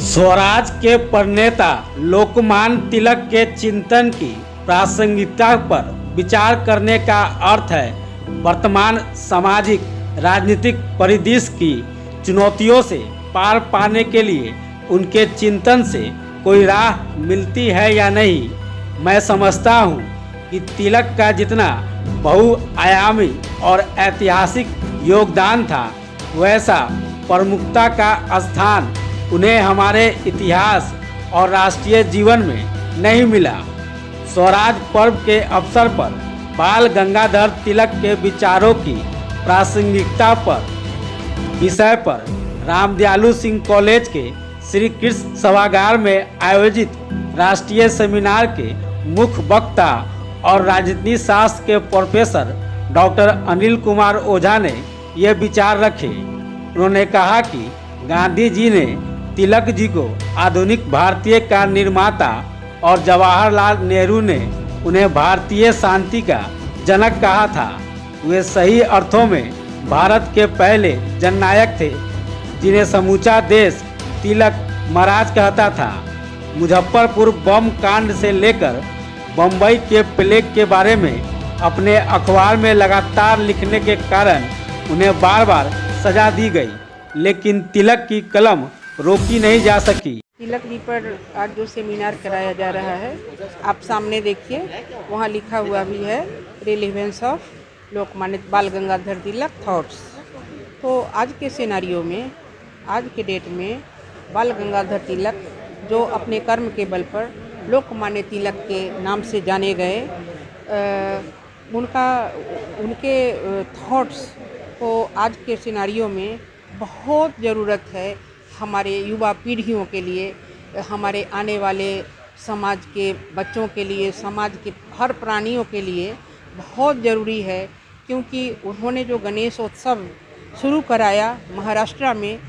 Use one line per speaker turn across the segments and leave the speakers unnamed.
स्वराज के प्रणेता लोकमान्य तिलक के चिंतन की प्रासंगिकता पर विचार करने का अर्थ है वर्तमान सामाजिक राजनीतिक परिदृश्य की चुनौतियों से पार पाने के लिए उनके चिंतन से कोई राह मिलती है या नहीं। मैं समझता हूँ कि तिलक का जितना बहुआयामी और ऐतिहासिक योगदान था, वैसा प्रमुखता का स्थान उन्हें हमारे इतिहास और राष्ट्रीय जीवन में नहीं मिला। स्वराज पर्व के अवसर पर बाल गंगाधर तिलक के विचारों की प्रासंगिकता पर विषय पर रामदयालु सिंह कॉलेज के श्री कृष्ण सभागार में आयोजित राष्ट्रीय सेमिनार के मुख्य वक्ता और राजनीति शास्त्र के प्रोफेसर डॉक्टर अनिल कुमार ओझा ने ये विचार रखे। उन्होंने कहा कि गांधी जी ने तिलक जी को आधुनिक भारतीय का निर्माता और जवाहरलाल नेहरू ने उन्हें भारतीय शांति का जनक कहा था। वे सही अर्थों में भारत के पहले जननायक थे जिन्हें समूचा देश तिलक महाराज कहता था। मुजफ्फरपुर बम कांड से लेकर बम्बई के प्लेग के बारे में अपने अखबार में लगातार लिखने के कारण उन्हें बार बार सजा दी गई, लेकिन तिलक की कलम रोकी नहीं जा सकी।
तिलक जी पर आज जो सेमिनार कराया जा रहा है, आप सामने देखिए, वहाँ लिखा हुआ भी है रिलेवेंस ऑफ लोकमान्य बाल गंगाधर तिलक थॉट्स। तो आज के सिनेरियो में, आज के डेट में बाल गंगाधर तिलक जो अपने कर्म के बल पर लोकमान्य तिलक के नाम से जाने गए, उनके थॉट्स को आज के सिनेरियो में बहुत ज़रूरत है। हमारे युवा पीढ़ियों के लिए, हमारे आने वाले समाज के बच्चों के लिए, समाज के हर प्राणियों के लिए बहुत ज़रूरी है, क्योंकि उन्होंने जो गणेशोत्सव शुरू कराया महाराष्ट्र में,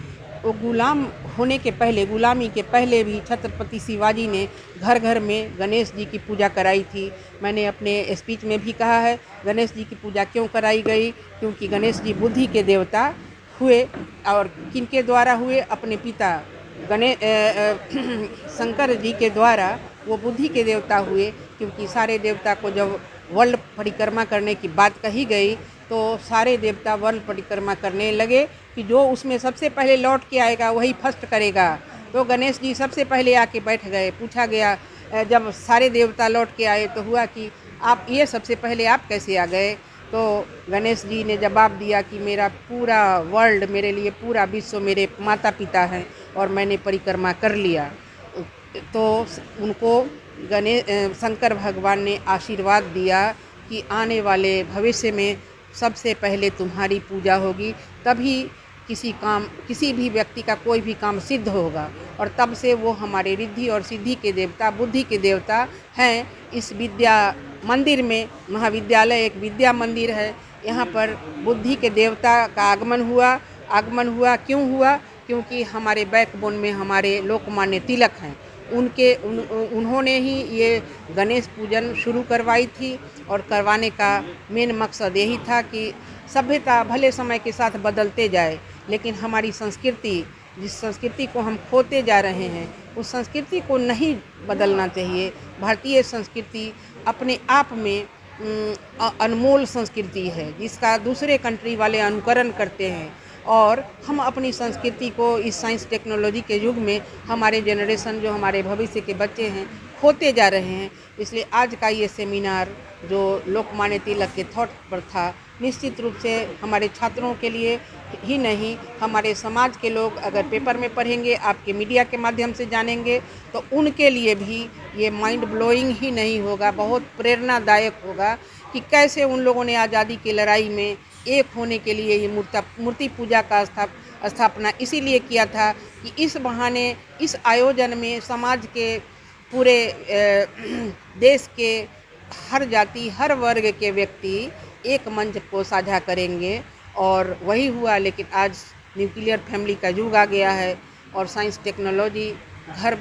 वो गुलाम होने के पहले, गुलामी के पहले भी छत्रपति शिवाजी ने घर घर में गणेश जी की पूजा कराई थी। मैंने अपने स्पीच में भी कहा है, गणेश जी की पूजा क्यों कराई गई, क्योंकि गणेश जी बुद्धि के देवता हुए, और किनके द्वारा हुए, अपने पिता शंकर जी के द्वारा वो बुद्धि के देवता हुए। क्योंकि सारे देवता को जब वर्ल्ड परिक्रमा करने की बात कही गई, तो सारे देवता वर्ल्ड परिक्रमा करने लगे कि जो उसमें सबसे पहले लौट के आएगा वही फर्स्ट करेगा। तो गणेश जी सबसे पहले आके बैठ गए। पूछा गया, जब सारे देवता लौट के आए तो हुआ कि आप ये सबसे पहले आप कैसे आ गए। तो गणेश जी ने जवाब दिया कि मेरा पूरा वर्ल्ड, मेरे लिए पूरा विश्व मेरे माता पिता हैं और मैंने परिक्रमा कर लिया। तो उनको शंकर भगवान ने आशीर्वाद दिया कि आने वाले भविष्य में सबसे पहले तुम्हारी पूजा होगी, तभी किसी भी व्यक्ति का कोई भी काम सिद्ध होगा। और तब से वो हमारे रिद्धि और सिद्धि के देवता, बुद्धि के देवता हैं। इस विद्या मंदिर में, महाविद्यालय एक विद्या मंदिर है, यहाँ पर बुद्धि के देवता का आगमन हुआ। क्यों हुआ? क्योंकि हमारे बैकबोन में हमारे लोकमान्य तिलक हैं। उन्होंने ही ये गणेश पूजन शुरू करवाई थी, और करवाने का मेन मकसद यही था कि सभ्यता भले समय के साथ बदलते जाए, लेकिन हमारी संस्कृति, जिस संस्कृति को हम खोते जा रहे हैं, उस संस्कृति को नहीं बदलना चाहिए। भारतीय संस्कृति अपने आप में अनमोल संस्कृति है, जिसका दूसरे कंट्री वाले अनुकरण करते हैं। और हम अपनी संस्कृति को इस साइंस टेक्नोलॉजी के युग में हमारे जनरेशन, जो हमारे भविष्य के बच्चे हैं, खोते जा रहे हैं। इसलिए आज का ये सेमिनार जो लोकमान्य तिलक के थॉट पर था, निश्चित रूप से हमारे छात्रों के लिए ही नहीं, हमारे समाज के लोग अगर पेपर में पढ़ेंगे, आपके मीडिया के माध्यम से जानेंगे, तो उनके लिए भी ये माइंड ब्लोइंग ही नहीं होगा, बहुत प्रेरणादायक होगा कि कैसे उन लोगों ने आज़ादी की लड़ाई में एक होने के लिए ये मूर्ति पूजा का स्थापना इसीलिए किया था कि इस बहाने, इस आयोजन में समाज के पूरे देश के हर जाति, हर वर्ग के व्यक्ति एक मंच को साझा करेंगे। और वही हुआ। लेकिन आज न्यूक्लियर फैमिली का युग आ गया है, और साइंस टेक्नोलॉजी घर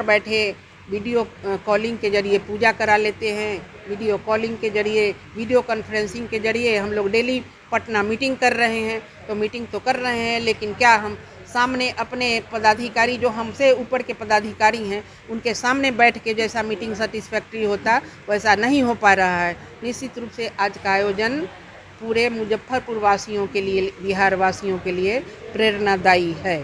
बैठे वीडियो कॉलिंग के जरिए पूजा करा लेते हैं। वीडियो कॉलिंग के जरिए, वीडियो कॉन्फ्रेंसिंग के जरिए हम लोग डेली पटना मीटिंग कर रहे हैं। तो मीटिंग तो कर रहे हैं, लेकिन क्या हम सामने अपने पदाधिकारी जो हमसे ऊपर के पदाधिकारी हैं उनके सामने बैठ के जैसा मीटिंग सेटिस्फैक्ट्री होता वैसा नहीं हो पा रहा है। निश्चित रूप से आज का आयोजन पूरे मुजफ्फरपुर वासियों के लिए, बिहार वासियों के लिए प्रेरणादायी है।